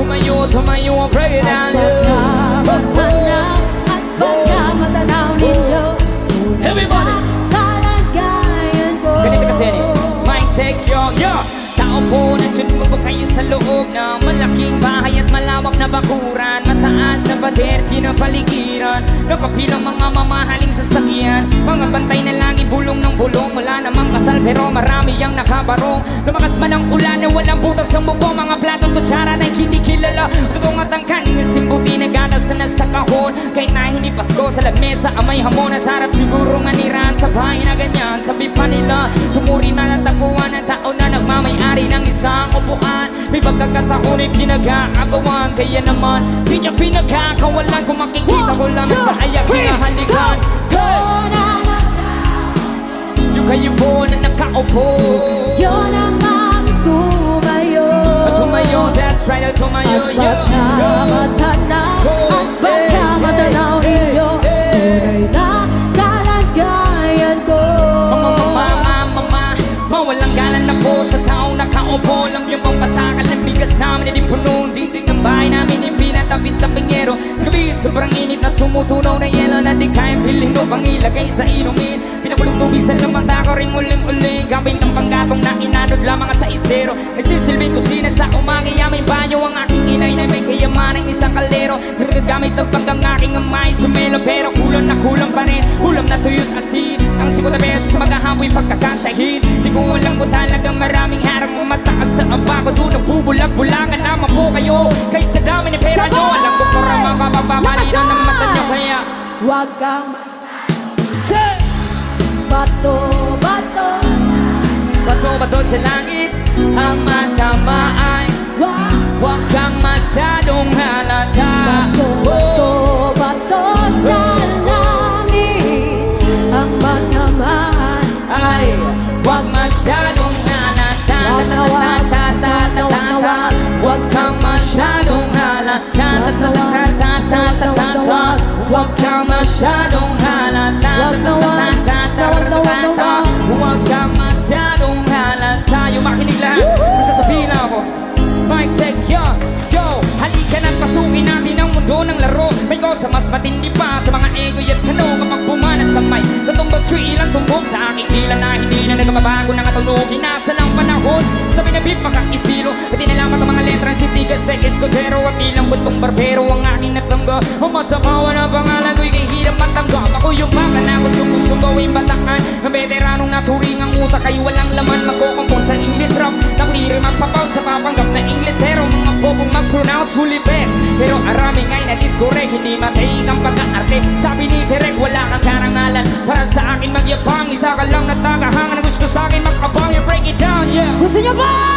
tumayo, break it down. Maghanap at baka matanaw ninyo. Everybody! Kalagayan ko. Ganito kasi mic take your tao po, nandiyan mo ba kayo sa loob ng malaking bahay at malawak na bakuran? Mataas na pader, pinapaligiran nakapilang mga mamahaling sasakyan. Mga bantay na lagi bulong ng bulong. Wala namang kasal pero marami ang nakabarong. Lumakas man ang ulan na walang butas ng mubo. Mga platong kutsara na hindi kilala. Tutong at ang kanin ng simbuti na gatas na nasa kahon. Kahit na hindi Pasko sa lamesa amay hamon. Nasarap siguro manirahan sa bahay na ganyan. Sabi pa nila, tumuri na natapuan ng tao na nagmamayari ng isang upuan. May pagkakataon ay pinag-aagawan. Kaya naman, di niya pinagkakawalan. Kung makikita ko lang sa ayak hinahalikan. Yung kayo po na nakaupo, Yun naman tumayo. tumayo, that's right, tumayo. At baka matanaw, at baka matanaw ninyo. Tunay na kalagayan ko. Mawalang galan na po sa taong nakaupo. Alam yung bang batakal ng bigas namin hindi punong dingding ng bahay namin yung pinatapit-tapingero. Sa gabi sobrang init na tumutunaw na yelo na di kayang bilhin o pang ilagay sa inumin. Pinakulong tubig sa lamang tako ring uling-uling. Gabay ng panggatong na inanod lamang sa isdero. Nagsisilbing kusina sa umangaya may banyo. Ang aking inay na may kayamanang isang kaldero. Nagagamit ng panggang aking amay sumelo. Pero kulang na kulang pa rin. Ulam na tuyot asin. Ang 50 pesos maghahaboy pagkakasyahin. Di ko alam ko talagang maraming harap kung mataas na ang bako. Doon ang bubulag-bulagan naman po kayo. Kaysa dami ni pera nyo. Alam ko para mapapapalitan ng mata nyo. Kaya Huwag kang say! bato, bato. Bato-bato sa langit. Ang matama ay huwag kang masyadong halata. Bato, bato, bato sa langit. Ang matamaan Ay huwag masyadong halata. Huwag kang masyadong halata. Huwag kang masyadong halata. Huwag kang masyadong halata. Yung makinig lahat, masasabihin ako. Mic check, yo. Halika na't pasukin natin ang mundo ng laro. May kosa mas matindi pa sa mga ego at tanong. Kapag bumanat sa may natumbas ko ilang tumbok sa aking tila na hindi na nagmabago ng katunog. Hinasa ng panahon sa binabit maka-estilo. At inalamat ang mga letra si Tigas de Escudero. At ilang butong barbero ang aking nagtangga. Umasakawa na pangalan ko'y kay hirap matanggap. Ako yung baka na gustong gawing batakan. Ang veteranong naturing ang utak ay walang laman. Magkukumpong sa English rap. Nakuliri magpapaw sa papanggap na Inglesero. Mga bobong mag-pronounce fully best. Pero arami nga'y na-discorrect. Hindi mataig ang pag-aarte. Sabi ni Derek wala kang karangalan. Para sa akin magyabang isa ka lang na tagahangan. Gusto sa akin makabang. You break it down, yeah. Gusto niyo ba?